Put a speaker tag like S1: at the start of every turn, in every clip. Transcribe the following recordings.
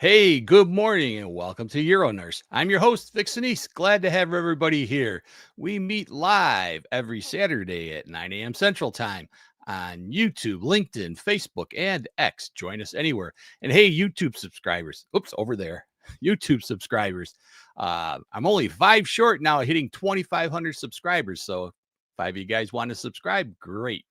S1: Hey, good morning and welcome to UroNurse. I'm your host, Vic Sinise. Glad to have everybody here. We meet live every Saturday at 9 a.m. Central Time on YouTube, LinkedIn, Facebook, and X. Join us anywhere. And hey, YouTube subscribers. Oops, over there. YouTube subscribers. I'm only 5 short now, hitting 2,500 subscribers. So if 5 of you guys want to subscribe, great.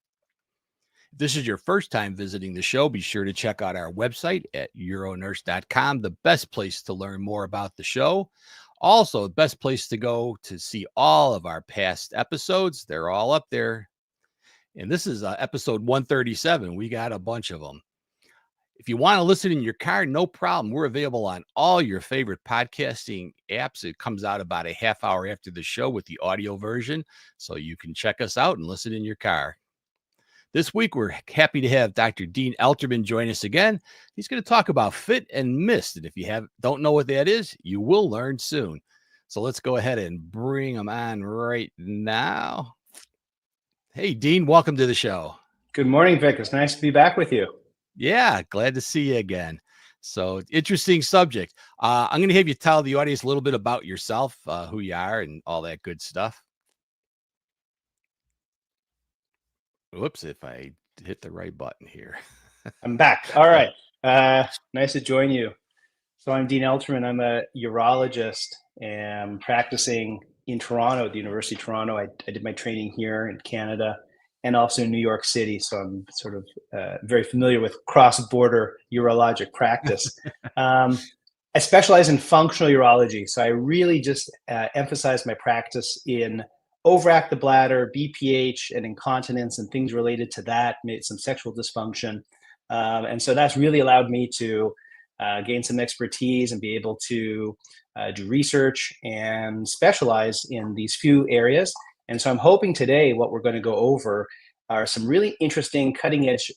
S1: If this is your first time visiting the show, be sure to check out our website at uronurse.com, the best place to learn more about the show. Also, the best place to go to see all of our past episodes. They're all up there. And this is episode 137. We got a bunch of them. If you want to listen in your car, no problem. We're available on all your favorite podcasting apps. It comes out about a half hour after the show with the audio version, so you can check us out and listen in your car. This week, we're happy to have Dr. Dean Elterman join us again. He's going to talk about FIT and MISTS. And if you don't know what that is, you will learn soon. So let's go ahead and bring him on right now. Hey, Dean, welcome to the show.
S2: Good morning, Vic. It's nice to be back with you.
S1: Yeah, glad to see you again. So interesting subject. I'm going to have you tell the audience a little bit about yourself, who you are and all that good stuff. Whoops, if I hit the right button here.
S2: I'm back. All right. Nice to join you. So I'm Dean Elterman. I'm a urologist and I'm practicing in Toronto at the University of Toronto. I did my training here in Canada and also in New York City. So I'm sort of very familiar with cross-border urologic practice. I specialize in functional urology. So I really just emphasize my practice in overact the bladder, BPH, and incontinence, and things related to that, made some sexual dysfunction. And so that's really allowed me to gain some expertise and be able to do research and specialize in these few areas. And so I'm hoping today what we're going to go over are some really interesting cutting-edge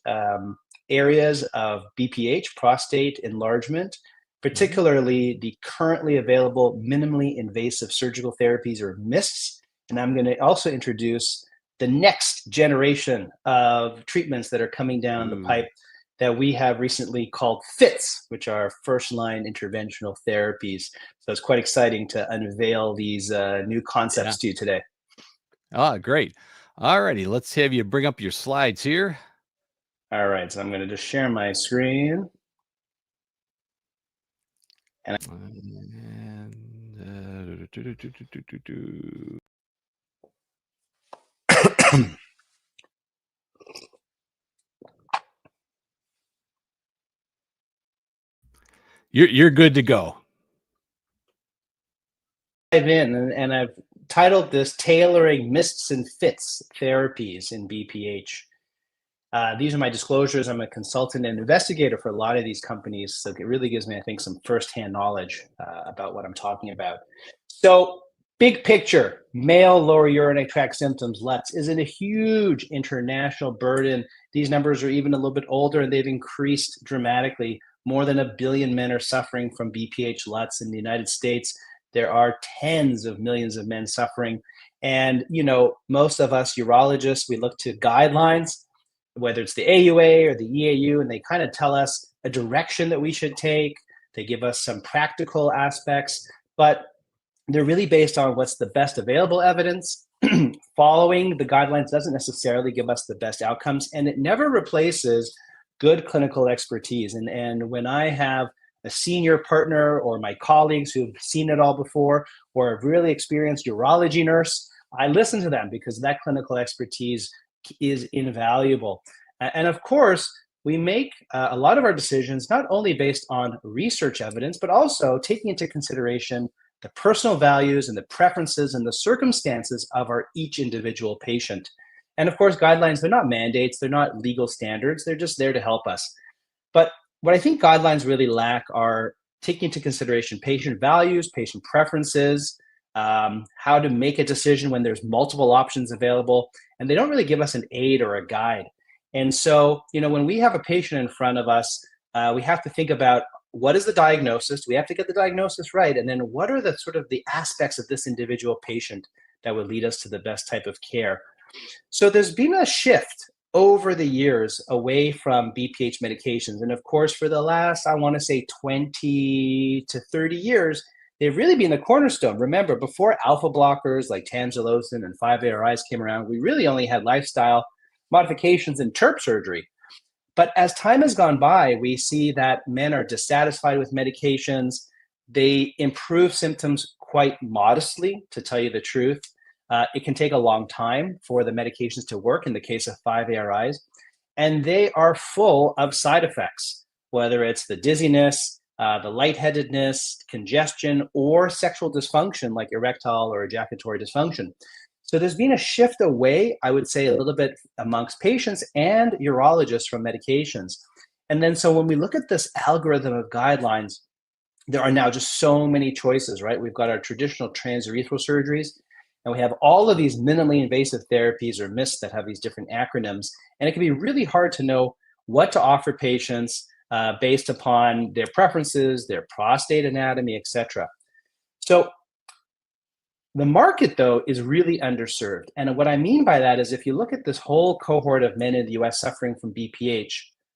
S2: areas of BPH, prostate enlargement, particularly the currently available minimally invasive surgical therapies, or MISTS. And I'm going to also introduce the next generation of treatments that are coming down the pipe that we have recently called FITS, which are first-line interventional therapies. So it's quite exciting to unveil these new concepts to you today.
S1: Oh, great. All righty. Let's have you bring up your slides here.
S2: All right. So I'm going to just share my screen. And
S1: You're good to go.
S2: Dive in, and I've titled this "Tailoring MISTS and FITS Therapies in BPH." These are my disclosures. I'm a consultant and investigator for a lot of these companies, so it really gives me, I think, some firsthand knowledge about what I'm talking about. So, big picture, male lower urinary tract symptoms, LUTS, isn't a huge international burden. These numbers are even a little bit older, and they've increased dramatically. More than 1 billion men are suffering from BPH LUTS in the United States. There are tens of millions of men suffering. And, you know, most of us urologists, we look to guidelines, whether it's the AUA or the EAU, and they kind of tell us a direction that we should take. They give us some practical aspects, but they're really based on what's the best available evidence. Following the guidelines doesn't necessarily give us the best outcomes, and it never replaces good clinical expertise. And when I have a senior partner or my colleagues who've seen it all before or have really experienced urology nurse, I listen to them because that clinical expertise is invaluable. And of course, we make a lot of our decisions not only based on research evidence, but also taking into consideration the personal values and the preferences and the circumstances of each individual patient. And of course, guidelines, they're not mandates, they're not legal standards, they're just there to help us. But what I think guidelines really lack are taking into consideration patient values, patient preferences, how to make a decision when there's multiple options available, and they don't really give us an aid or a guide. And so, you know, when we have a patient in front of us, we have to think about what is the diagnosis. We have to get the diagnosis right, and then what are the sort of the aspects of this individual patient that would lead us to the best type of care. So there's been a shift over the years away from BPH medications. And of course, for the last, I want to say 20 to 30 years, they've really been the cornerstone. Remember, before alpha blockers like tamsulosin and 5-ARIs came around, we really only had lifestyle modifications and TURP surgery. But as time has gone by, we see that men are dissatisfied with medications. They improve symptoms quite modestly, to tell you the truth. It can take a long time for the medications to work in the case of 5-ARIs, and they are full of side effects, whether it's the dizziness, the lightheadedness, congestion, or sexual dysfunction like erectile or ejaculatory dysfunction. So there's been a shift away, I would say, a little bit amongst patients and urologists from medications. And then so when we look at this algorithm of guidelines, there are now just so many choices, right? We've got our traditional transurethral surgeries, and we have all of these minimally invasive therapies, or MISTS, that have these different acronyms. And it can be really hard to know what to offer patients based upon their preferences, their prostate anatomy, etc. So the market, though, is really underserved. And what I mean by that is if you look at this whole cohort of men in the US suffering from BPH,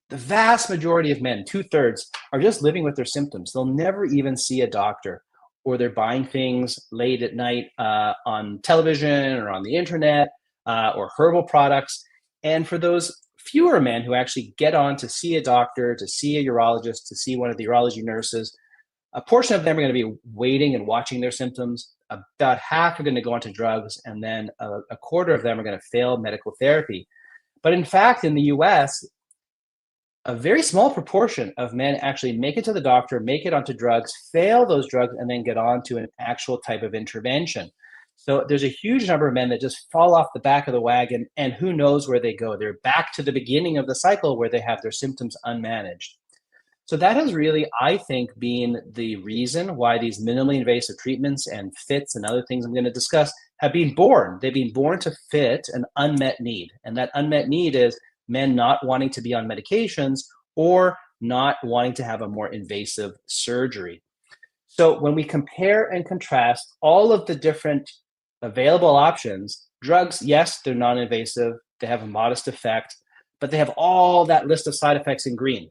S2: the vast majority of men, 2/3, are just living with their symptoms. They'll never even see a doctor, or they're buying things late at night on television or on the internet or herbal products. And for those fewer men who actually get on to see a doctor, to see a urologist, to see one of the urology nurses, a portion of them are going to be waiting and watching their symptoms. About half are going to go onto drugs, and then a quarter of them are going to fail medical therapy. But in fact, in the US, a very small proportion of men actually make it to the doctor, make it onto drugs, fail those drugs, and then get on to an actual type of intervention. So there's a huge number of men that just fall off the back of the wagon, and who knows where they go. They're back to the beginning of the cycle where they have their symptoms unmanaged. So that has really, I think, been the reason why these minimally invasive treatments and fits and other things I'm going to discuss have been born. They've been born to fit an unmet need. And that unmet need is men not wanting to be on medications or not wanting to have a more invasive surgery. So when we compare and contrast all of the different available options, drugs, yes, they're non-invasive, they have a modest effect, but they have all that list of side effects in green.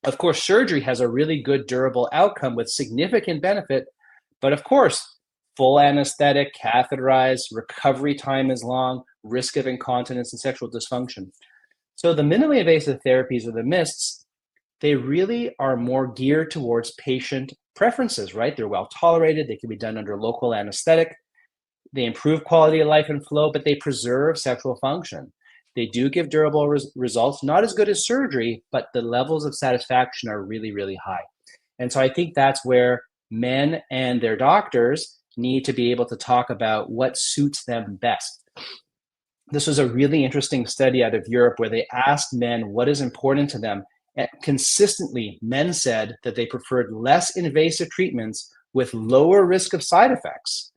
S2: Of course, surgery has a really good durable outcome with significant benefit, but of course, full anesthetic, catheterized, recovery time is long, risk of incontinence and sexual dysfunction. So the minimally invasive therapies, or the MISTs, they really are more geared towards patient preferences, right? They're well tolerated, they can be done under local anesthetic, they improve quality of life and flow, but they preserve sexual function. They do give durable results, not as good as surgery, but the levels of satisfaction are really, really high. And so I think that's where men and their doctors need to be able to talk about what suits them best. This was a really interesting study out of Europe where they asked men what is important to them. And consistently, men said that they preferred less invasive treatments with lower risk of side effects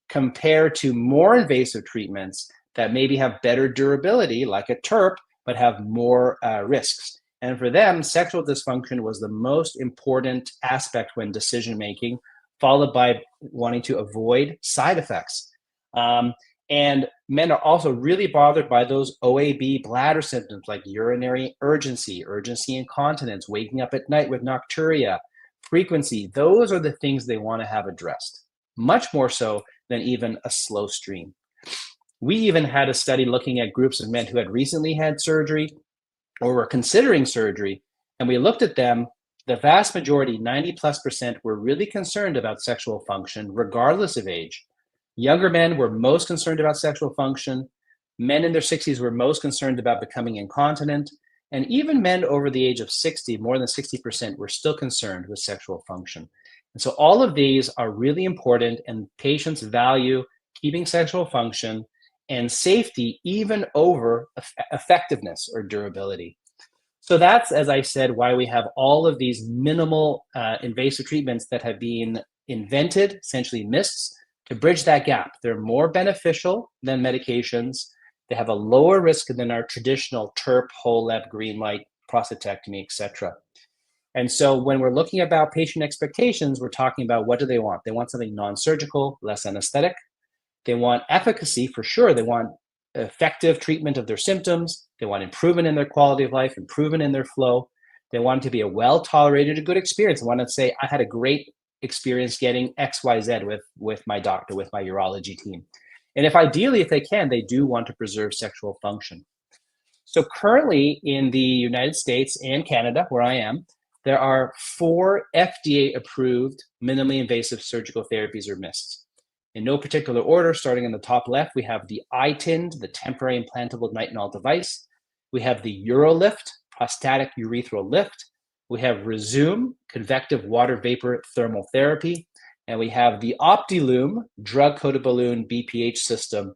S2: compared to more invasive treatments that maybe have better durability, like a TURP, but have more risks. And for them, sexual dysfunction was the most important aspect when decision making, followed by wanting to avoid side effects. And men are also really bothered by those OAB bladder symptoms like urinary urgency, urgency incontinence, waking up at night with nocturia, frequency. Those are the things they want to have addressed, much more so than even a slow stream. We even had a study looking at groups of men who had recently had surgery or were considering surgery, and we looked at them. The vast majority, 90+%, were really concerned about sexual function, regardless of age. Younger men were most concerned about sexual function. Men in their 60s were most concerned about becoming incontinent. And even men over the age of 60, more than 60%, were still concerned with sexual function. And so all of these are really important, and patients value keeping sexual function and safety even over effectiveness or durability. So that's, as I said, why we have all of these minimal invasive treatments that have been invented, essentially MISTs, to bridge that gap. They're more beneficial than medications. They have a lower risk than our traditional TURP, whole lab, green light, prostatectomy, etc. And so when we're looking about patient expectations, we're talking about what do they want? They want something non-surgical, less anesthetic. They want efficacy for sure. They want effective treatment of their symptoms. They want improvement in their quality of life, improvement in their flow. They want it to be a well-tolerated, a good experience. They want to say, I had a great experience getting XYZ with my doctor, with my urology team. And if they can, they do want to preserve sexual function. So currently in the United States and Canada, where I am, there are 4 FDA-approved minimally invasive surgical therapies, or MISTs. In no particular order, starting in the top left, we have the iTind, the temporary implantable nitinol device. We have the UroLift, prostatic urethral lift. We have Resume, convective water vapor thermal therapy. And we have the Optilume, drug-coated balloon BPH system.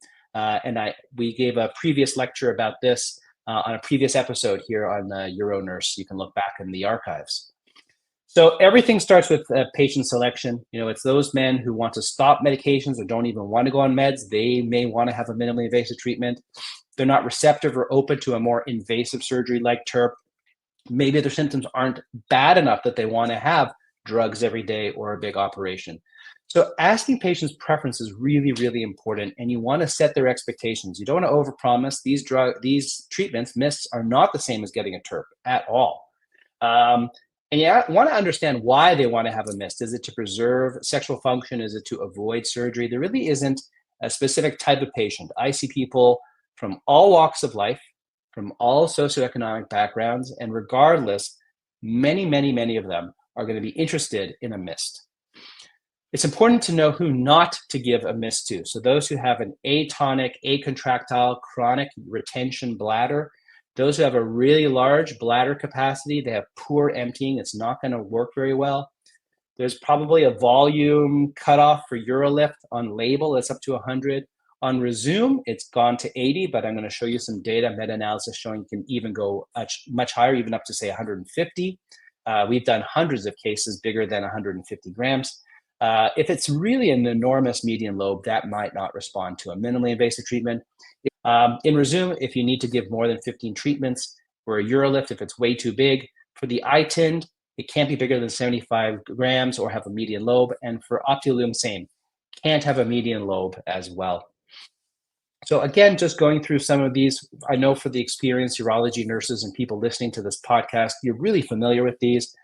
S2: We gave a previous lecture about this on a previous episode here on UroNurse. You can look back in the archives. So everything starts with patient selection. It's those men who want to stop medications or don't even want to go on meds. They may want to have a minimally invasive treatment. They're not receptive or open to a more invasive surgery like TURP. Maybe their symptoms aren't bad enough that they want to have drugs every day or a big operation. So asking patients' preference is really, really important, and you want to set their expectations. You don't want to overpromise. These treatments, MISTs, are not the same as getting a TURP at all. And you want to understand why they want to have a MIST. Is it to preserve sexual function? Is it to avoid surgery? There really isn't a specific type of patient. I see people from all walks of life, from all socioeconomic backgrounds, and regardless, many, many, many of them are going to be interested in a MIST. It's important to know who not to give a MIST to. So those who have an atonic, acontractile, chronic retention bladder, those who have a really large bladder capacity, they have poor emptying, it's not going to work very well. There's probably a volume cutoff for UroLift on label, it's up to 100. On Resume, it's gone to 80, but I'm going to show you some data, meta-analysis showing you can even go much higher, even up to say 150. We've done hundreds of cases bigger than 150 grams. If it's really an enormous median lobe, that might not respond to a minimally invasive treatment. In Resume, if you need to give more than 15 treatments, or a UroLift, if it's way too big. For the iTind, it can't be bigger than 75 grams or have a median lobe. And for Optilume, same, can't have a median lobe as well. So again, just going through some of these, I know for the experienced urology nurses and people listening to this podcast, you're really familiar with these.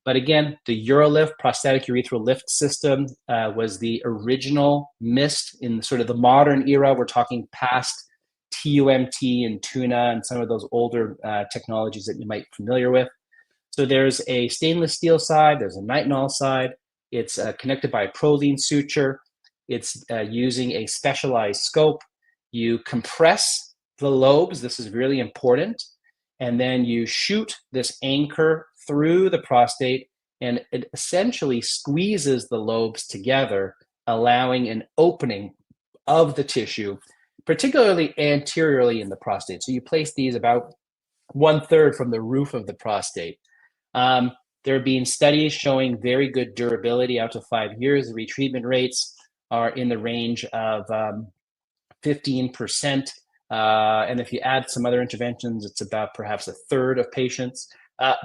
S2: But again, the UroLift, prostatic urethral lift system, was the original MIST in sort of the modern era. We're talking past TUMT and TUNA and some of those older technologies that you might be familiar with. So there's a stainless steel side, there's a nitinol side. It's connected by a Prolene suture. It's using a specialized scope. You compress the lobes, this is really important, and then you shoot this anchor through the prostate, and it essentially squeezes the lobes together, allowing an opening of the tissue, particularly anteriorly in the prostate. So you place these about 1/3 from the roof of the prostate. There have been studies showing very good durability out to 5 years. The retreatment rates are in the range of 15%. And if you add some other interventions, it's about perhaps 1/3 of patients.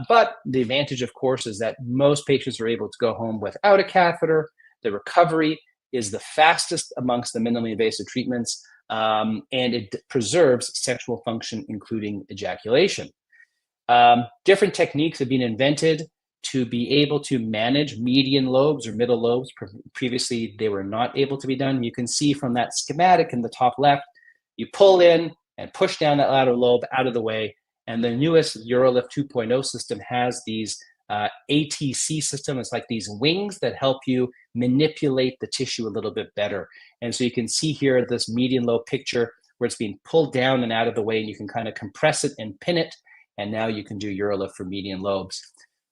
S2: But the advantage, of course, is that most patients are able to go home without a catheter. The recovery is the fastest amongst the minimally invasive treatments, and it preserves sexual function, including ejaculation. Different techniques have been invented to be able to manage median lobes or middle lobes. Previously, they were not able to be done. You can see from that schematic in the top left, you pull in and push down that lateral lobe out of the way. And the newest UroLift 2.0 system has these ATC system. It's like these wings that help you manipulate the tissue a little bit better. And so you can see here this median lobe picture where it's being pulled down and out of the way, and you can kind of compress it and pin it. And now you can do UroLift for median lobes.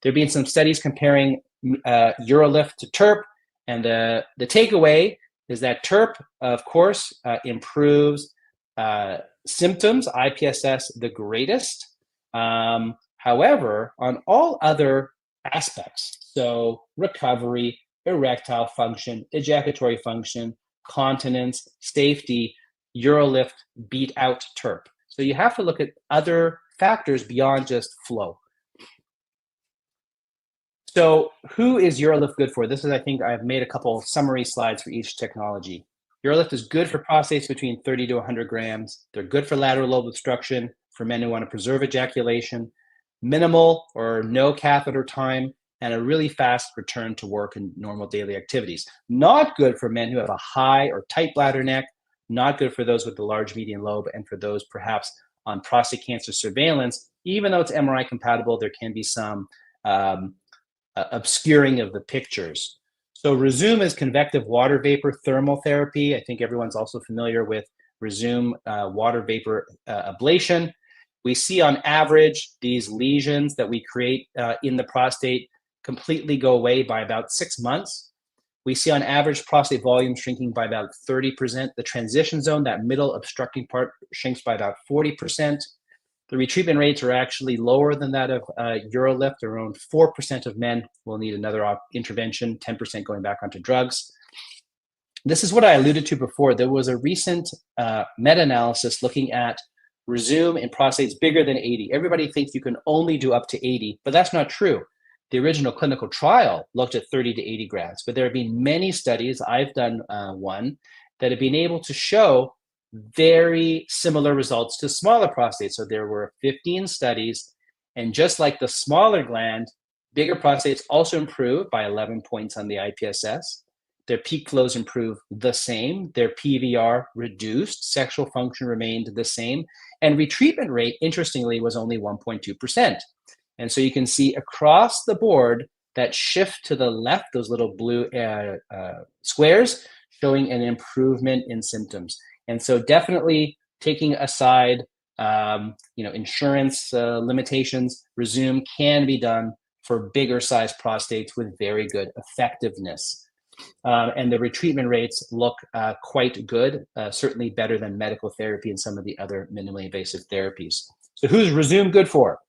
S2: There have been some studies comparing UroLift to TURP, and the takeaway is that TURP, of course, improves symptoms, IPSS the greatest. However, on all other aspects, so recovery, erectile function, ejaculatory function, continence, safety, UroLift beat out TURP. So you have to look at other factors beyond just flow. So who is UroLift good for? This is, I think I've made a couple summary slides for each technology. UroLift is good for prostates between 30 to 100 grams. They're good for lateral lobe obstruction, for men who want to preserve ejaculation, minimal or no catheter time, and a really fast return to work and normal daily activities. Not good for men who have a high or tight bladder neck, not good for those with the large median lobe, and for those perhaps on prostate cancer surveillance. Even though it's MRI compatible, there can be some obscuring of the pictures. So Rezum is convective water vapor thermal therapy. I think everyone's also familiar with Rezum water vapor ablation. We see on average these lesions that we create in the prostate completely go away by about 6 months. We see on average prostate volume shrinking by about 30%. The transition zone, that middle obstructing part, shrinks by about 40%. The retreatment rates are actually lower than that of UroLift. Around 4% of men will need another intervention, 10% going back onto drugs. This is what I alluded to before. There was a recent meta-analysis looking at Rezum in prostates bigger than 80. Everybody thinks you can only do up to 80, but that's not true. The original clinical trial looked at 30 to 80 grams, but there have been many studies, I've done one, that have been able to show very similar results to smaller prostates. So there were 15 studies, and just like the smaller gland, bigger prostates also improved by 11 points on the IPSS. Their peak flows improved the same. Their PVR reduced. Sexual function remained the same. And retreatment rate, interestingly, was only 1.2%. And so you can see across the board that shift to the left, those little blue squares, showing an improvement in symptoms. And so definitely taking aside insurance limitations, Rezum can be done for bigger size prostates with very good effectiveness. And the retreatment rates look quite good, certainly better than medical therapy and some of the other minimally invasive therapies. So who's Rezum good for?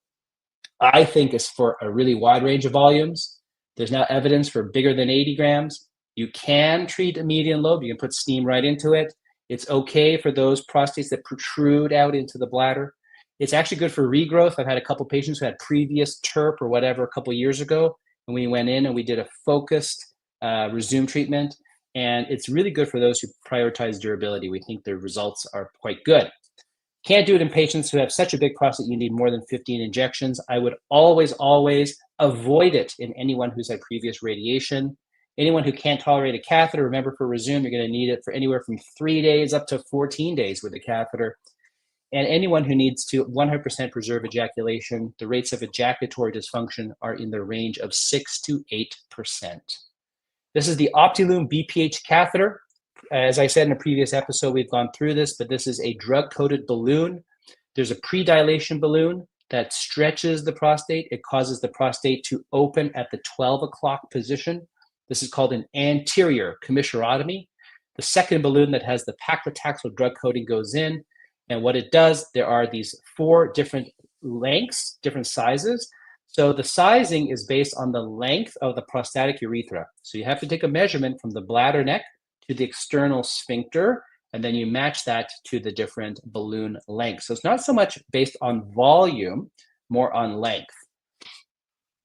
S2: I think it's for a really wide range of volumes. There's now evidence for bigger than 80 grams. You can treat a median lobe. You can put steam right into it. It's okay for those prostates that protrude out into the bladder. It's actually good for regrowth. I've had a couple patients who had previous TURP or whatever a couple years ago, and we went in and we did a focused Rezum treatment, and it's really good for those who prioritize durability. We think the results are quite good. Can't do it in patients who have such a big prostate you need more than 15 injections. I would always avoid it in anyone who's had previous radiation. Anyone who can't tolerate a catheter, remember for Rezum, you're going to need it for anywhere from 3 days up to 14 days with a catheter. And anyone who needs to 100% preserve ejaculation, the rates of ejaculatory dysfunction are in the range of 6 to 8%. This is the Optilume BPH catheter. As I said in a previous episode, we've gone through this, but this is a drug-coated balloon. There's a predilation balloon that stretches the prostate. It causes the prostate to open at the 12 o'clock position. This is called an anterior commissurotomy. The second balloon that has the paclitaxel drug coating goes in, and what it does, there are these 4 different lengths, different sizes. So the sizing is based on the length of the prostatic urethra. So you have to take a measurement from the bladder neck to the external sphincter, and then you match that to the different balloon lengths. So it's not so much based on volume, more on length.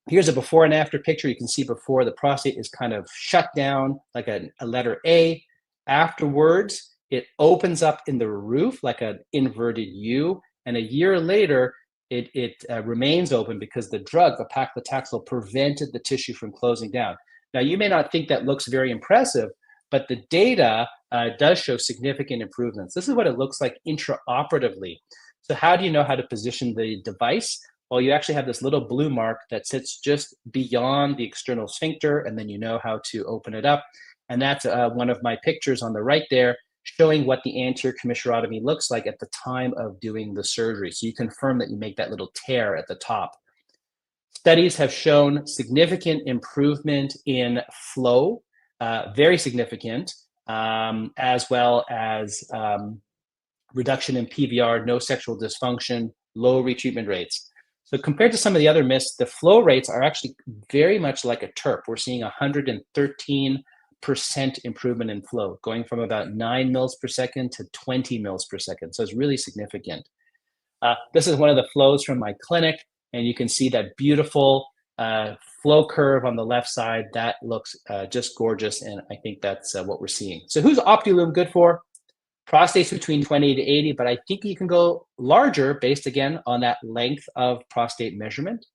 S2: Here's a before and after picture. You can see before the prostate is kind of shut down like a letter A. Afterwards, it opens up in the roof like an inverted U, and a year later, it remains open because the drug, the paclitaxel, prevented the tissue from closing down. Now, you may not think that looks very impressive, but the data does show significant improvements. This is what it looks like intraoperatively. So how do you know how to position the device? Well, you actually have this little blue mark that sits just beyond the external sphincter, and then you know how to open it up. And that's one of my pictures on the right there, showing what the anterior commissurotomy looks like at the time of doing the surgery. So you confirm that you make that little tear at the top. Studies have shown significant improvement in flow, very significant, as well as reduction in PVR, no sexual dysfunction, low retreatment rates. So compared to some of the other MISTS, the flow rates are actually very much like a TURP. We're seeing 113% improvement in flow, going from about 9 mils per second to 20 mils per second. So it's really significant. This is one of the flows from my clinic, and you can see that beautiful flow curve on the left side. That looks just gorgeous, and I think that's what we're seeing. So who's Optilume good for? Prostate's between 20 to 80, but I think you can go larger based again on that length of prostate measurement.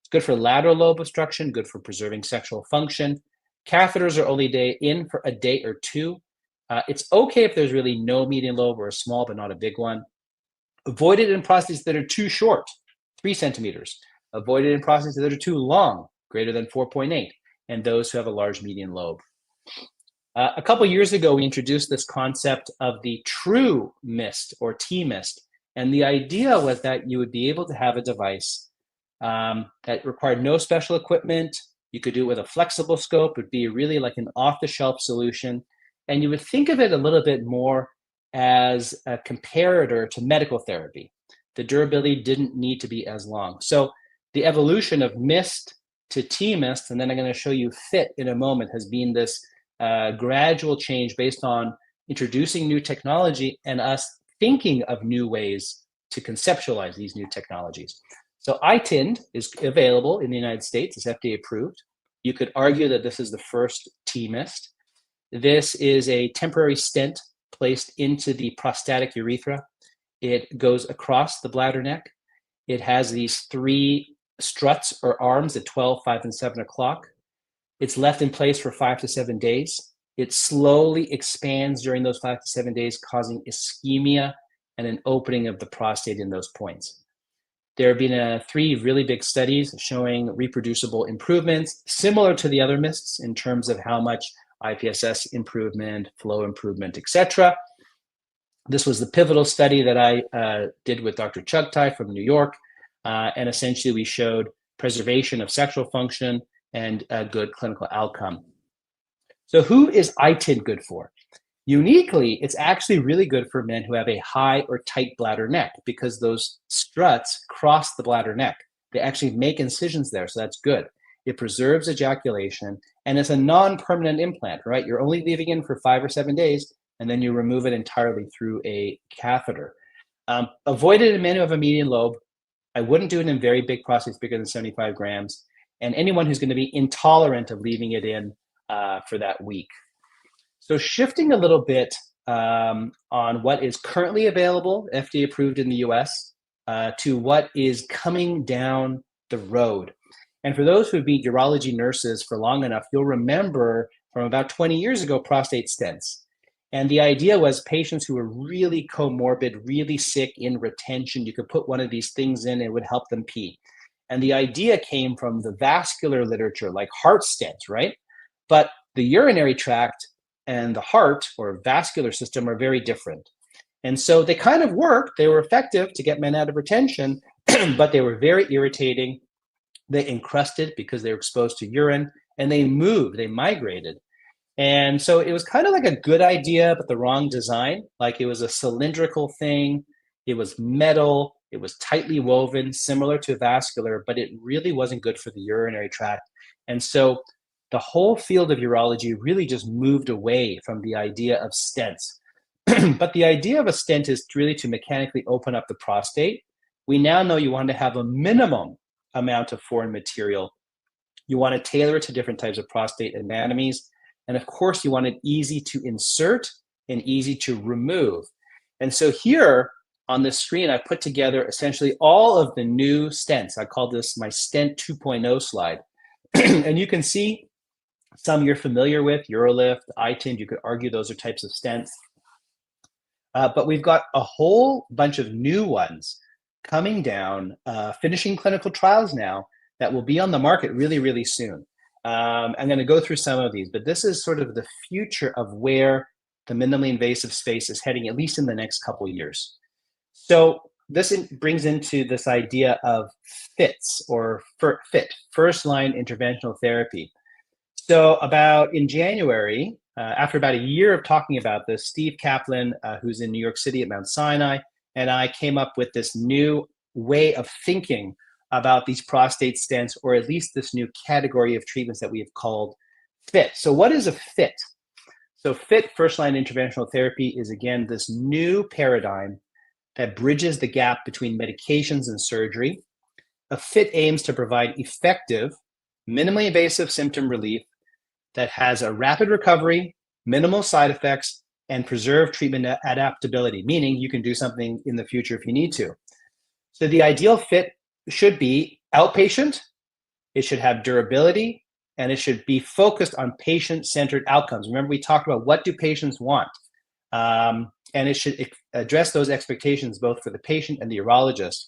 S2: It's good for lateral lobe obstruction, good for preserving sexual function. Catheters are only in for a day or two. It's okay if there's really no median lobe or a small, but not a big one. Avoided in prostates that are too short, 3 centimeters. Avoided in prostates that are too long, greater than 4.8, and those who have a large median lobe. A couple years ago, we introduced this concept of the true MIST or T-MIST, and the idea was that you would be able to have a device that required no special equipment. You could do it with a flexible scope. It would be really like an off-the-shelf solution, and you would think of it a little bit more as a comparator to medical therapy. The durability didn't need to be as long. So the evolution of MIST to T-MIST, and then I'm going to show you FIT in a moment, has been this gradual change based on introducing new technology and us thinking of new ways to conceptualize these new technologies. So iTind is available in the United States. It's FDA approved. You could argue that this is the first T-MIST. This is a temporary stent placed into the prostatic urethra. It goes across the bladder neck. It has these 3 struts or arms at 12, 5, and 7 o'clock. It's left in place for 5 to 7 days. It slowly expands during those 5 to 7 days, causing ischemia and an opening of the prostate in those points. There have been 3 really big studies showing reproducible improvements, similar to the other MISTs in terms of how much IPSS improvement, flow improvement, etc. This was the pivotal study that I did with Dr. Chugtai from New York, and essentially we showed preservation of sexual function and a good clinical outcome. So who is iTind good for? Uniquely, it's actually really good for men who have a high or tight bladder neck because those struts cross the bladder neck. They actually make incisions there, so that's good. It preserves ejaculation, and it's a non-permanent implant, right? You're only leaving in for 5 or 7 days, and then you remove it entirely through a catheter. Avoided in men who have a median lobe. I wouldn't do it in very big prostates bigger than 75 grams, and anyone who's going to be intolerant of leaving it in for that week. So shifting a little bit on what is currently available, FDA approved in the US, to what is coming down the road. And for those who've been urology nurses for long enough, you'll remember from about 20 years ago, prostate stents. And the idea was patients who were really comorbid, really sick in retention, you could put one of these things in, it would help them pee. And the idea came from the vascular literature, like heart stents, right? But the urinary tract and the heart or vascular system are very different. And so they kind of worked. They were effective to get men out of retention, but they were very irritating. They encrusted because they were exposed to urine, and they moved, they migrated. And so it was kind of like a good idea, but the wrong design. Like it was a cylindrical thing. It was metal. It was tightly woven, similar to vascular, but it really wasn't good for the urinary tract. And so the whole field of urology really just moved away from the idea of stents. But the idea of a stent is really to mechanically open up the prostate. We now know you want to have a minimum amount of foreign material. You want to tailor it to different types of prostate anatomies. And of course, you want it easy to insert and easy to remove. And so here on this screen, I put together essentially all of the new stents. I call this my stent 2.0 slide. And you can see some you're familiar with, UroLift, iTind. You could argue those are types of stents. But we've got a whole bunch of new ones coming down, finishing clinical trials now that will be on the market really, really soon. I'm going to go through some of these, but this is sort of the future of where the minimally invasive space is heading, at least in the next couple of years. So this brings into this idea of FITs or FIT, first line interventional therapy. So about in January, after about a year of talking about this, Steve Kaplan, who's in New York City at Mount Sinai, and I came up with this new way of thinking about these prostate stents, or at least this new category of treatments that we have called FIT. So what is a FIT? So FIT, first-line interventional therapy, is again this new paradigm that bridges the gap between medications and surgery. A FIT aims to provide effective, minimally invasive symptom relief that has a rapid recovery, minimal side effects, and preserve treatment adaptability, meaning you can do something in the future if you need to. So the ideal fit should be outpatient, it should have durability, and it should be focused on patient-centered outcomes. Remember, we talked about what do patients want, and it should address those expectations both for the patient and the urologist.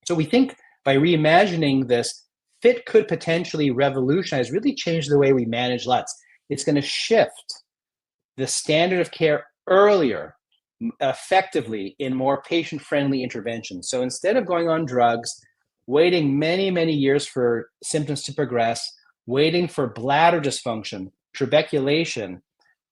S2: So we think by reimagining this, FIT could potentially revolutionize, really change the way we manage LUTS. It's going to shift the standard of care earlier, effectively, in more patient-friendly interventions. So instead of going on drugs, waiting many, many years for symptoms to progress, waiting for bladder dysfunction, trabeculation,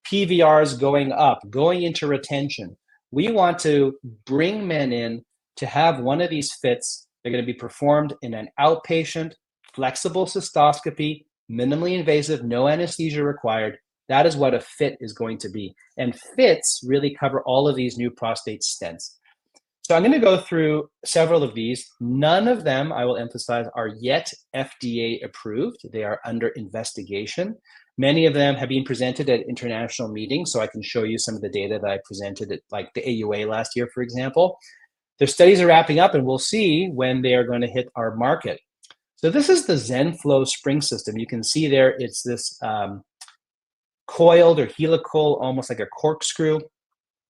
S2: PVRs going up, going into retention, we want to bring men in to have one of these fits. They're going to be performed in an outpatient, flexible cystoscopy, minimally invasive, no anesthesia required. That is what a fit is going to be. And fits really cover all of these new prostate stents. So I'm going to go through several of these. None of them, I will emphasize, are yet FDA approved. They are under investigation. Many of them have been presented at international meetings, so I can show you some of the data that I presented at like the AUA last year, for example. Their studies are wrapping up, and we'll see when they are going to hit our market. So this is the ZenFlow spring system. You can see there it's this coiled or helical, almost like a corkscrew.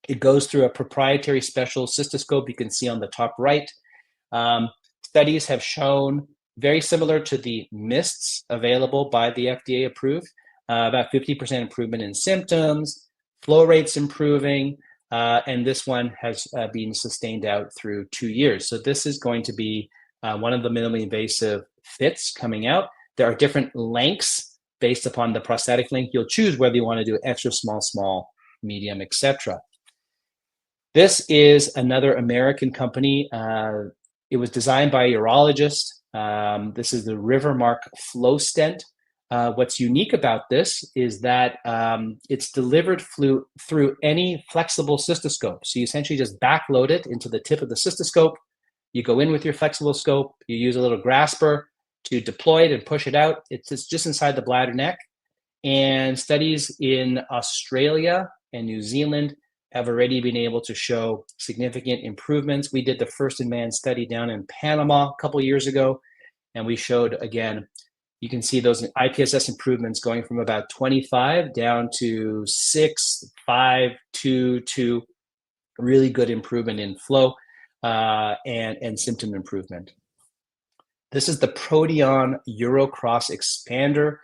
S2: It goes through a proprietary special cystoscope you can see on the top right. Studies have shown very similar to the MISTS available by the FDA approved, about 50% improvement in symptoms, flow rates improving, and this one has been sustained out through 2 years. So this is going to be one of the minimally invasive fits coming out. There are different lengths based upon the prostatic length. You'll choose whether you want to do extra small, small, medium, etc. This is another American company. It was designed by a urologist. This is the Rivermark flow stent. What's unique about this is that it's delivered through any flexible cystoscope. So you essentially just backload it into the tip of the cystoscope. You go in with your flexible scope. You use a little grasper to deploy it and push it out. It's just inside the bladder neck. And studies in Australia and New Zealand have already been able to show significant improvements. We did the first in-man study down in Panama a couple of years ago, and we showed, again, you can see those IPSS improvements going from about 25 down to 6, 5, 2, 2, really good improvement in flow and symptom improvement. This is the Proteon UroCross Expander.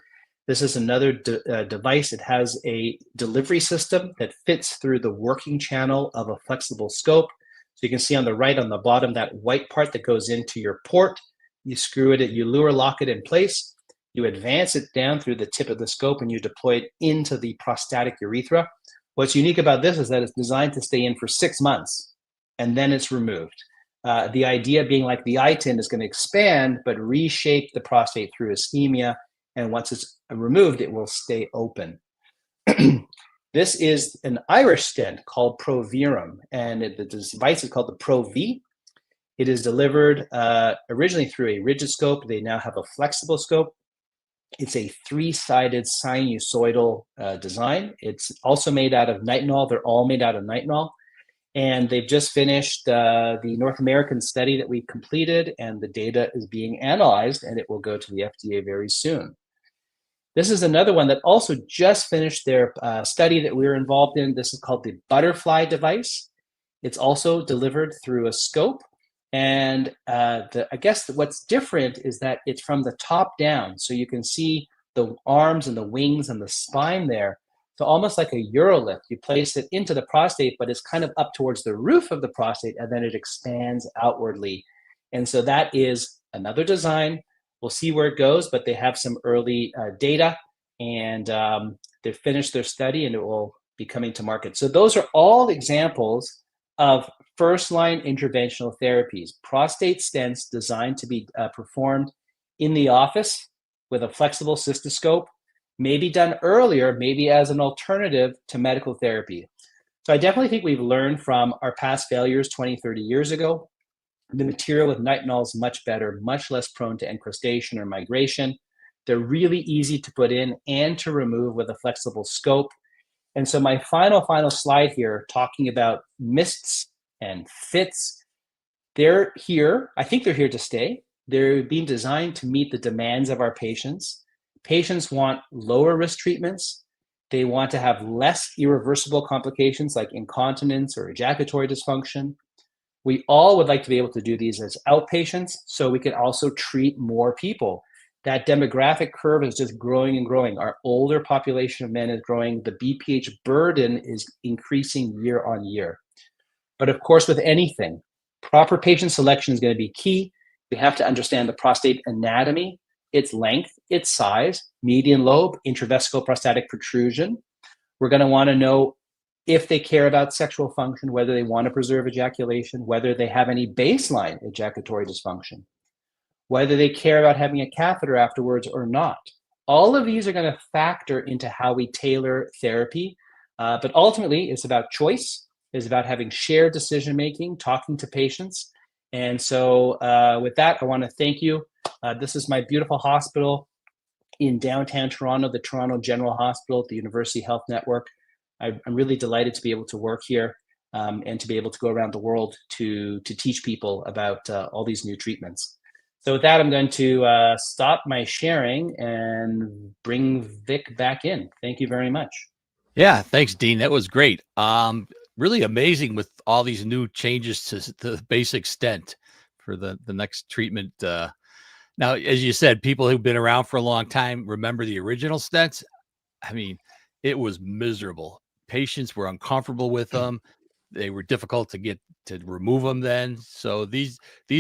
S2: This is another device. It has a delivery system that fits through the working channel of a flexible scope. So you can see on the right, on the bottom, that white part that goes into your port. You screw it, you lure lock it in place. You advance it down through the tip of the scope and you deploy it into the prostatic urethra. What's unique about this is that it's designed to stay in for 6 months and then it's removed. The idea being like the iTind is going to expand but reshape the prostate through ischemia, and once it's removed, it will stay open. This is an Irish stent called Provirum, and the device is called the Pro-V. It is delivered originally through a rigid scope. They now have a flexible scope. It's a 3-sided sinusoidal design. It's also made out of nitinol. They're all made out of nitinol. And they've just finished the North American study that we completed, and the data is being analyzed, and it will go to the FDA very soon. This is another one that also just finished their study that we were involved in. This is called the Butterfly device. It's also delivered through a scope. And I guess what's different is that it's from the top down. So you can see the arms and the wings and the spine there. So almost like a urolift, you place it into the prostate, but it's kind of up towards the roof of the prostate, and then it expands outwardly. And so that is another design. We'll see where it goes, but they have some early data, and they've finished their study, and it will be coming to market. So those are all examples of first-line interventional therapies, prostate stents designed to be performed in the office with a flexible cystoscope, maybe done earlier, maybe as an alternative to medical therapy. So I definitely think we've learned from our past failures 20, 30 years ago. The material with nitinol is much better, much less prone to encrustation or migration. They're really easy to put in and to remove with a flexible scope. And so my final slide here, talking about MISTS and FITS, they're here. I think they're here to stay. They're being designed to meet the demands of our patients. Patients want lower risk treatments. They want to have less irreversible complications like incontinence or ejaculatory dysfunction. We all would like to be able to do these as outpatients so we can also treat more people. That demographic curve is just growing and growing. Our older population of men is growing. The BPH burden is increasing year on year. But of course, with anything, proper patient selection is going to be key. We have to understand the prostate anatomy, its length, its size, median lobe, intravesical prostatic protrusion. We're going to want to know if they care about sexual function, whether they want to preserve ejaculation, whether they have any baseline ejaculatory dysfunction, whether they care about having a catheter afterwards or not. All of these are going to factor into how we tailor therapy. But ultimately, it's about choice. It's about having shared decision-making, talking to patients. And so with that, I want to thank you. This is my beautiful hospital in downtown Toronto, the Toronto General Hospital, the University Health Network. I'm really delighted to be able to work here and to be able to go around the world to teach people about all these new treatments. So with that, I'm going to stop my sharing and bring Vic back in. Thank you very much.
S1: Yeah, thanks, Dean. That was great. Really amazing with all these new changes to the basic stent for the next treatment. Now, as you said, people who've been around for a long time remember the original stents. I mean, it was miserable. Patients were uncomfortable with them. They were difficult to get to remove them then. So these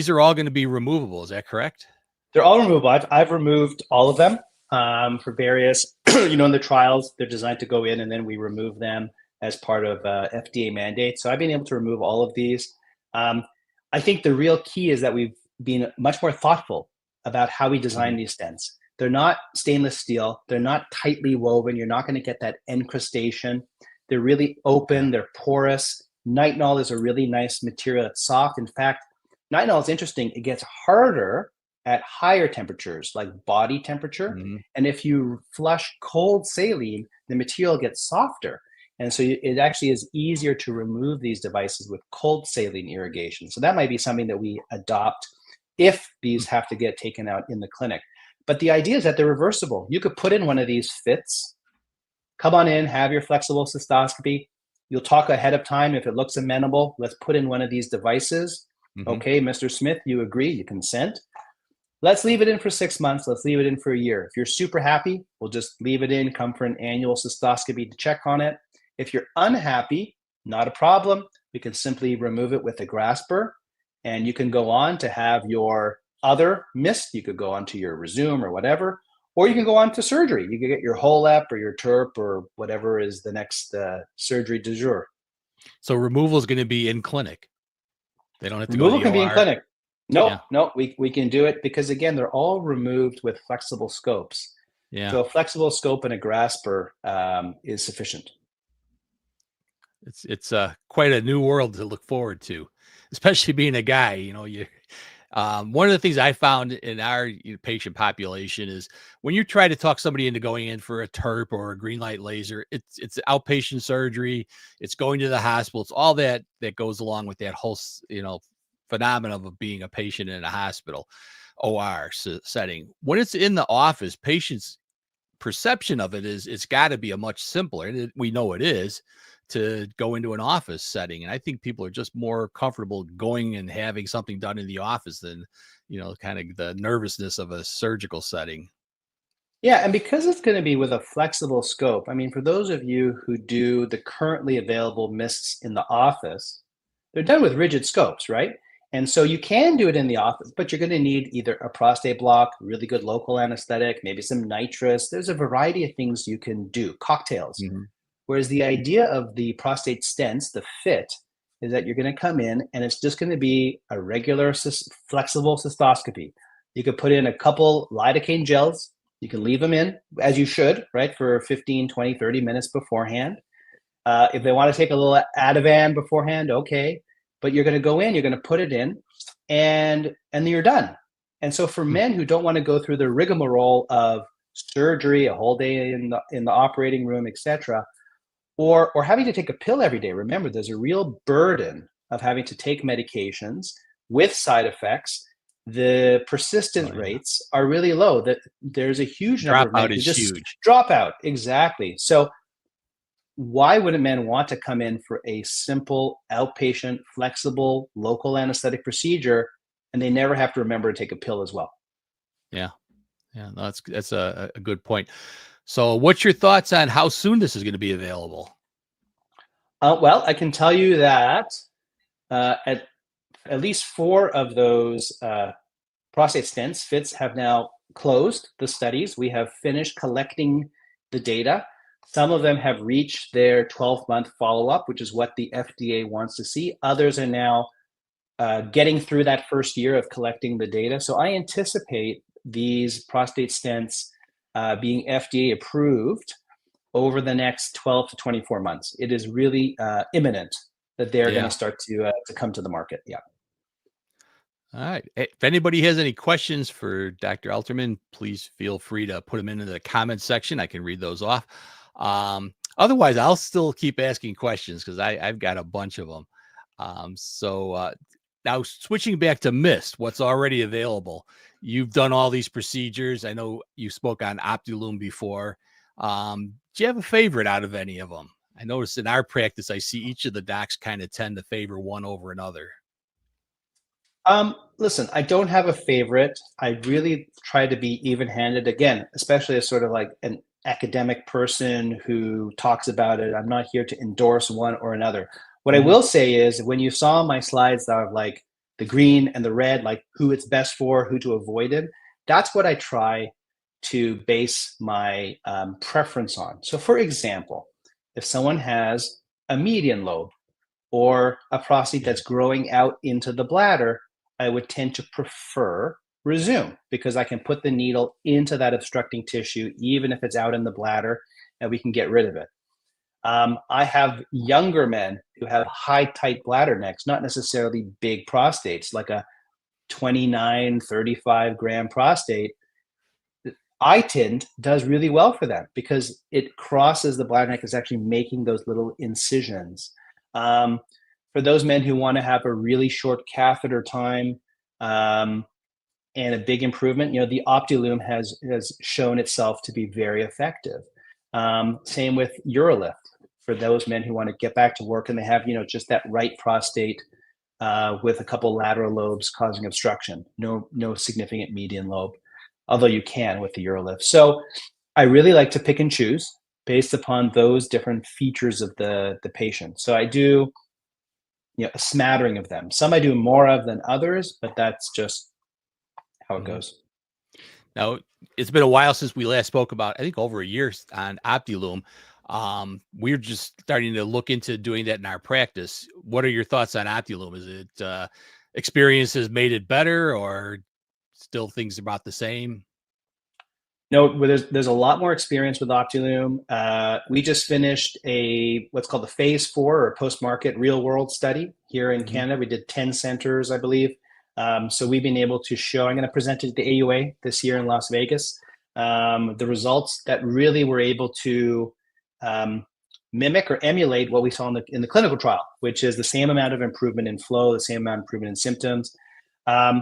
S1: are all going to be removable. Is that correct?
S2: They're all removable. I've removed all of them for various, in the trials, they're designed to go in and then we remove them as part of FDA mandates. So I've been able to remove all of these. I think the real key is that we've been much more thoughtful about how we design these stents. They're not stainless steel. They're not tightly woven. You're not going to get that encrustation. They're really open. They're porous. Nitinol is a really nice material. It's soft. In fact, nitinol is interesting. It gets harder at higher temperatures, like body temperature. And if you flush cold saline, the material gets softer. And so it actually is easier to remove these devices with cold saline irrigation. So that might be something that we adopt if these have to get taken out in the clinic. But the idea is that they're reversible. You could put in one of these fits, come on in, have your flexible cystoscopy. You'll talk ahead of time if it looks amenable. Let's put in one of these devices. Okay, Mr. Smith, you agree, you consent. Let's leave it in for 6 months. Let's leave it in for a year. If you're super happy, we'll just leave it in, come for an annual cystoscopy to check on it. If you're unhappy, not a problem. We can simply remove it with a grasper, and you can go on to have your other MIST. You could go on to your Resume or whatever, or you can go on to surgery. You can get your HoLEP or your TURP or whatever is the next surgery du jour.
S1: So removal is going to be in clinic. They don't have to
S2: removal
S1: go to the
S2: can be in
S1: OR.
S2: clinic. No, we can do it because again, they're all removed with flexible scopes.
S1: Yeah.
S2: So a flexible scope and a grasper is sufficient.
S1: It's quite a new world to look forward to, especially being a guy. One of the things I found in our patient population is when you try to talk somebody into going in for a TURP or a green light laser, it's outpatient surgery, it's going to the hospital, it's all that goes along with that whole phenomenon of being a patient in a hospital OR setting. When it's in the office, patients' perception of it is it's got to be a much simpler, and we know it is, to go into an office setting. And I think people are just more comfortable going and having something done in the office than, kind of the nervousness of a surgical setting.
S2: Yeah, and because it's going to be with a flexible scope, I mean, for those of you who do the currently available MISTs in the office, they're done with rigid scopes, right? And so you can do it in the office, but you're going to need either a prostate block, really good local anesthetic, maybe some nitrous. There's a variety of things you can do, cocktails. Whereas the idea of the prostate stents, the fit, is that you're going to come in and it's just going to be a regular flexible cystoscopy. You could put in a couple lidocaine gels. You can leave them in, as you should, right, for 15, 20, 30 minutes beforehand. If they want to take a little Ativan beforehand, okay. But you're going to go in, you're going to put it in, and then you're done. And so for men who don't want to go through the rigmarole of surgery, a whole day in the operating room, etc., or having to take a pill every day. Remember, there's a real burden of having to take medications with side effects. The persistence
S1: Oh, yeah.
S2: rates are really low. That there's a huge number of men
S1: Dropout
S2: who
S1: is
S2: just
S1: huge.
S2: drop out. Exactly. So why wouldn't men want to come in for a simple outpatient, flexible, local anesthetic procedure, and they never have to remember to take a pill as well?
S1: Yeah. Yeah. No, that's a good point. So what's your thoughts on how soon this is going to be available?
S2: Well, I can tell you that at least four of those prostate stents, FITs, have now closed the studies. We have finished collecting the data. Some of them have reached their 12-month follow-up, which is what the FDA wants to see. Others are now getting through that first year of collecting the data. So I anticipate these prostate stents being FDA approved over the next 12 to 24 months. It is really imminent that they're going to
S1: Yeah.
S2: start to come to the market. Yeah.
S1: All right. If anybody has any questions for Dr. Elterman, please feel free to put them into the comment section. I can read those off. Otherwise, I'll still keep asking questions because I've got a bunch of them. Now switching back to MIST, what's already available. You've done all these procedures. I know you spoke on Optilume before. Do you have a favorite out of any of them? I noticed in our practice, I see each of the docs kind of tend to favor one over another.
S2: Listen, I don't have a favorite. I really try to be even-handed again, especially as sort of like an academic person who talks about it. I'm not here to endorse one or another. What I
S1: Mhm.
S2: will say is when you saw my slides that are like the green and the red, like who it's best for, who to avoid it, that's what I try to base my preference on. So for example, if someone has a median lobe or a prostate
S1: Yeah.
S2: that's growing out into the bladder, I would tend to prefer Resume because I can put the needle into that obstructing tissue, even if it's out in the bladder, and we can get rid of it. I have younger men who have high, tight bladder necks, not necessarily big prostates, like a 29, 35-gram prostate. iTind does really well for them because it crosses the bladder neck, is actually making those little incisions. Um, for those men who want to have a really short catheter time um, and a big improvement, the Optilume has shown itself to be very effective. Same with UroLift for those men who want to get back to work and they have just that right prostate with a couple lateral lobes causing obstruction, no significant median lobe, although you can with the UroLift. So I really like to pick and choose based upon those different features of the patient. So I do a smattering of them. Some I do more of than others, but that's just how it
S1: Mhm.
S2: goes.
S1: Now, it's been a while since we last spoke about, I think over a year on Optilume. We're just starting to look into doing that in our practice. What are your thoughts on Optilume? Is it experience has made it better or still things about the same?
S2: No, well, there's a lot more experience with Optilume. We just finished a what's called the phase 4 or post-market real-world study here in
S1: Mhm.
S2: Canada. We did 10 centers, I believe. So we've been able to show. I'm going to present it at the AUA this year in Las Vegas. The results that really were able to um, mimic or emulate what we saw in the clinical trial, which is the same amount of improvement in flow, the same amount of improvement in symptoms. Um,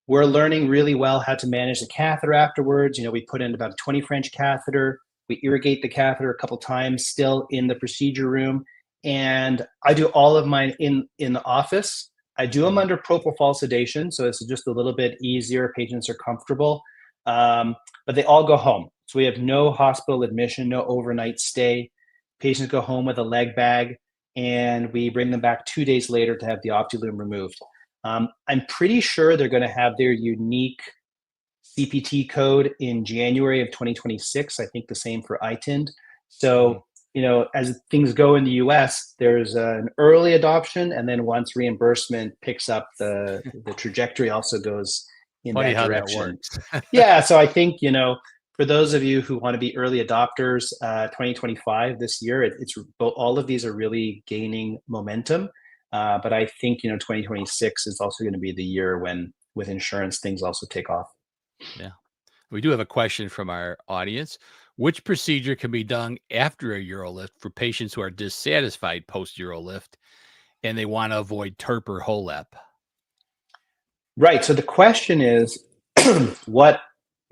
S2: we're learning really well how to manage the catheter afterwards. We put in about a 20 French catheter. We irrigate the catheter a couple times still in the procedure room. And I do all of mine in the office. I do them
S1: Mhm.
S2: under propofol sedation, so it's just a little bit easier. Patients are comfortable, but they all go home. So we have no hospital admission, no overnight stay. Patients go home with a leg bag, and we bring them back 2 days later to have the Optilume removed. I'm pretty sure they're going to have their unique CPT code in January of 2026. I think the same for iTind.
S1: Mhm.
S2: So, as things go in the US, there's an early adoption, and then once reimbursement picks up, the trajectory also goes in
S1: Funny
S2: that
S1: how that
S2: direction.
S1: works.
S2: Yeah, so I think, for those of you who want to be early adopters, 2025 this year, all of these are really gaining momentum. But I think 2026 is also going to be the year when with insurance things also take off.
S1: Yeah. We do have a question from our audience. Which procedure can be done after a urolift for patients who are dissatisfied post urolift and they want to avoid TERP or HOLEP?
S2: Right. So the question is, what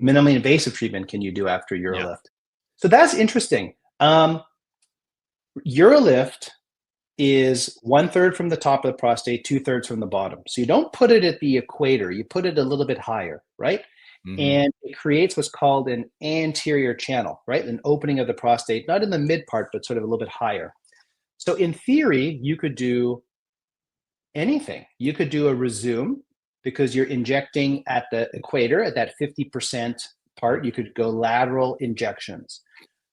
S2: minimally invasive treatment can you do after
S1: Yeah.
S2: UroLift? So that's interesting. UroLift is 1/3 from the top of the prostate, 2/3 from the bottom. So you don't put it at the equator, you put it a little bit higher, right?
S1: Hmm.
S2: And it creates what's called an anterior channel, right? An opening of the prostate, not in the mid part, but sort of a little bit higher. So in theory, you could do anything. You could do a resume because you're injecting at the equator at that 50% part. You could go lateral injections.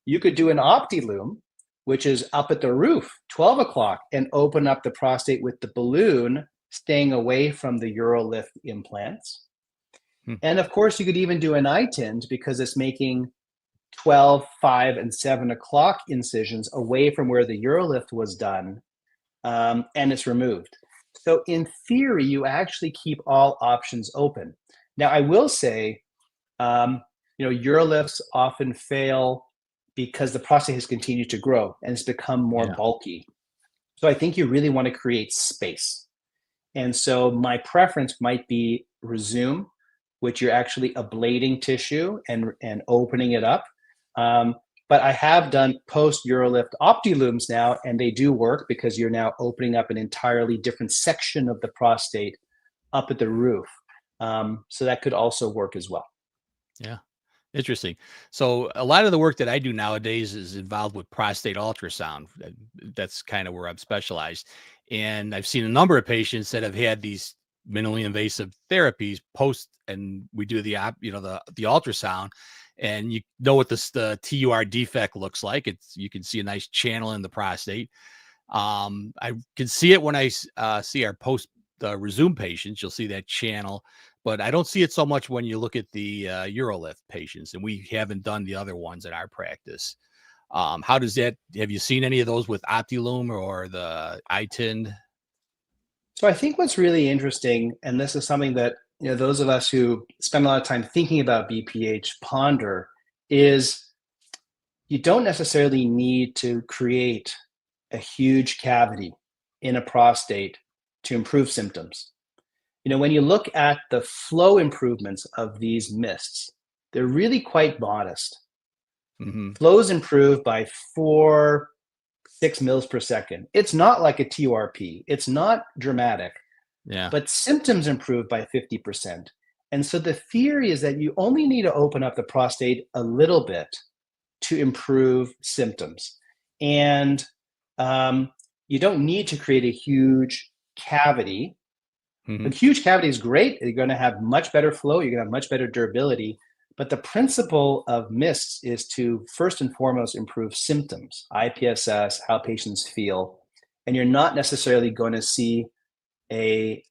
S2: You could do an optilume, which is up at the roof, 12 o'clock, and open up the prostate with the balloon, staying away from the UroLift implants.
S1: Hmm.
S2: And of course, you could even do an iTind because it's making 12, 5, and 7 o'clock incisions away from where the UroLift was done, and it's removed. So in theory, you actually keep all options open. Now, I will say, UroLifts often fail because the prostate has continued to grow and it's become more
S1: Yeah.
S2: bulky. So I think you really want to create space. And so my preference might be resume, which you're actually ablating tissue and opening it up. Um, but I have done post UroLift optilooms now, and they do work because you're now opening up an entirely different section of the prostate up at the roof. So that could also work as well.
S1: Yeah. Interesting. So a lot of the work that I do nowadays is involved with prostate ultrasound. That's kind of where I'm specialized. And I've seen a number of patients that have had these minimally invasive therapies post, and we do the ultrasound, and you know what the TUR defect looks like. You can see a nice channel in the prostate. I can see it when I see our post resume patients. You'll see that channel, but I don't see it so much when you look at the UroLift patients, and we haven't done the other ones in our practice. How does that? Have you seen any of those with Optilume or the iTind?
S2: So I think what's really interesting, and this is something that those of us who spend a lot of time thinking about BPH ponder, is you don't necessarily need to create a huge cavity in a prostate to improve symptoms. When you look at the flow improvements of these MISTs, they're really quite modest.
S1: Hmm.
S2: Flows improve by 6 mils per second. It's not like a TURP. It's not dramatic,
S1: Yeah.
S2: but symptoms improve by 50%. And so the theory is that you only need to open up the prostate a little bit to improve symptoms. And you don't need to create a huge cavity.
S1: Hmm.
S2: A huge cavity is great. You're going to have much better flow. You're going to have much better durability. But the principle of MISTs is to first and foremost improve symptoms, IPSS, how patients feel. And you're not necessarily going to see a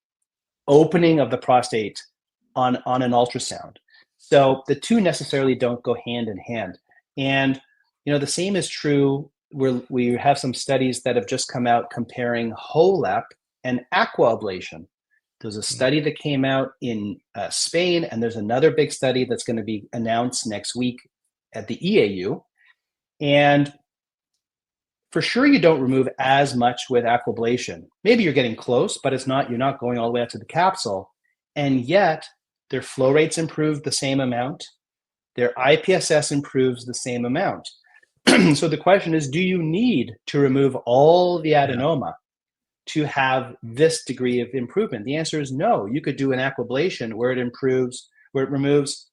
S2: opening of the prostate on an ultrasound. So the two necessarily don't go hand in hand. And the same is true where we have some studies that have just come out comparing HOLEP and aquablation. There's a study that came out in Spain, and there's another big study that's going to be announced next week at the EAU. And for sure, you don't remove as much with aquablation. Maybe you're getting close, but you're not going all the way out to the capsule. And yet, their flow rates improve the same amount. Their IPSS improves the same amount. So the question is, do you need to remove all the
S1: Yeah.
S2: adenoma to have this degree of improvement? The answer is no. You could do an aquablation where it removes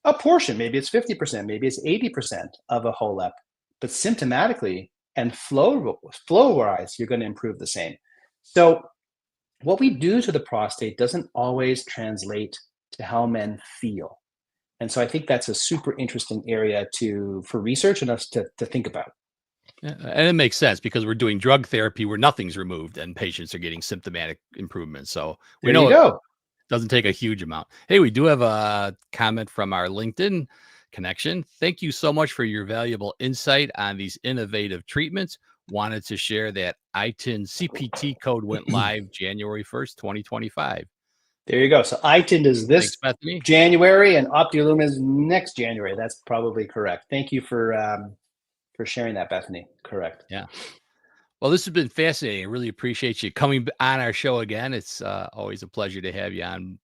S2: a portion. Maybe it's 50%, maybe it's 80% of a HOLEP, but symptomatically and flow wise, you're going to improve the same. So what we do to the prostate doesn't always translate to how men feel. And so I think that's a super interesting area for research and us to think about.
S1: Yeah, and it makes sense because we're doing drug therapy where nothing's removed and patients are getting symptomatic improvements. So we
S2: There you
S1: know it
S2: go.
S1: doesn't take a huge amount. Hey, we do have a comment from our LinkedIn connection. Thank you so much for your valuable insight on these innovative treatments. Wanted to share that iTind CPT code went live January 1st, 2025.
S2: There you go. So iTind is this
S1: Thanks, Bethany.
S2: January and Optilume is next January. That's probably correct. Thank you for sharing that, Bethany. Correct.
S1: Yeah. Well, this has been fascinating. I really appreciate you coming on our show again. It's always a pleasure to have you on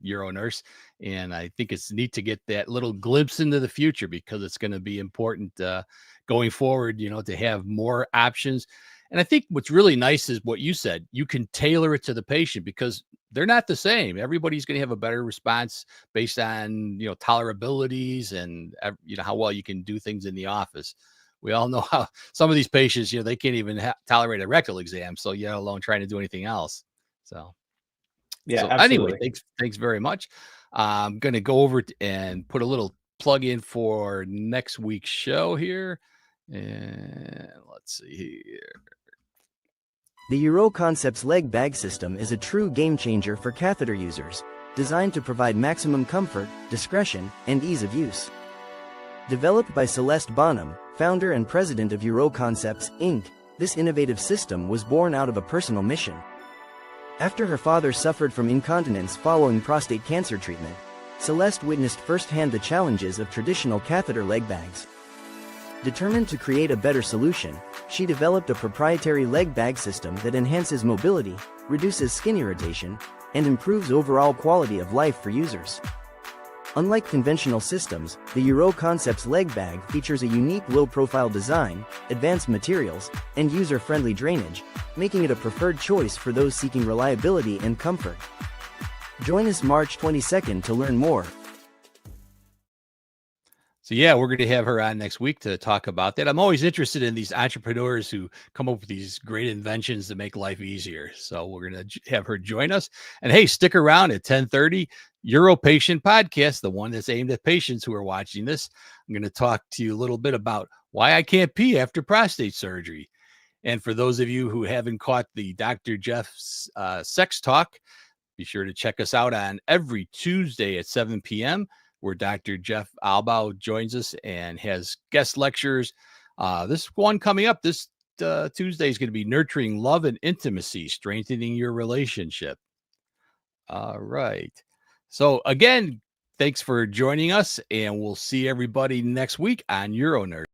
S1: UroNurse. And I think it's neat to get that little glimpse into the future because it's going to be important going forward, to have more options. And I think what's really nice is what you said. You can tailor it to the patient because they're not the same. Everybody's going to have a better response based on, tolerabilities and, how well you can do things in the office. We all know how some of these patients, they can't even tolerate a rectal exam. So, alone trying to do anything else. So,
S2: Yeah,
S1: anyway,
S2: absolutely.
S1: thanks very much. I'm going to go over and put a little plug in for next week's show here. And let's see here.
S3: The UroConcepts leg bag system is a true game changer for catheter users, designed to provide maximum comfort, discretion, and ease of use. Developed by Celeste Bonham, founder and president of UroConcepts, Inc., this innovative system was born out of a personal mission. After her father suffered from incontinence following prostate cancer treatment, Celeste witnessed firsthand the challenges of traditional catheter leg bags. Determined to create a better solution, she developed a proprietary leg bag system that enhances mobility, reduces skin irritation, and improves overall quality of life for users. Unlike conventional systems, the UroConcepts leg bag features a unique low-profile design, advanced materials, and user-friendly drainage, making it a preferred choice for those seeking reliability and comfort. Join us March 22nd to learn more.
S1: So yeah, we're going to have her on next week to talk about that. I'm always interested in these entrepreneurs who come up with these great inventions to make life easier. So we're going to have her join us. And hey, stick around at 10:30, Euro Patient Podcast, the one that's aimed at patients who are watching this. I'm going to talk to you a little bit about why I can't pee after prostate surgery. And for those of you who haven't caught the Dr. Jeff's Sex Talk, be sure to check us out on every Tuesday at 7 p.m., where Dr. Jeff Albau joins us and has guest lectures. This one coming up this Tuesday is going to be Nurturing Love and Intimacy, Strengthening Your Relationship. All right. So again, thanks for joining us, and we'll see everybody next week on UroNurse.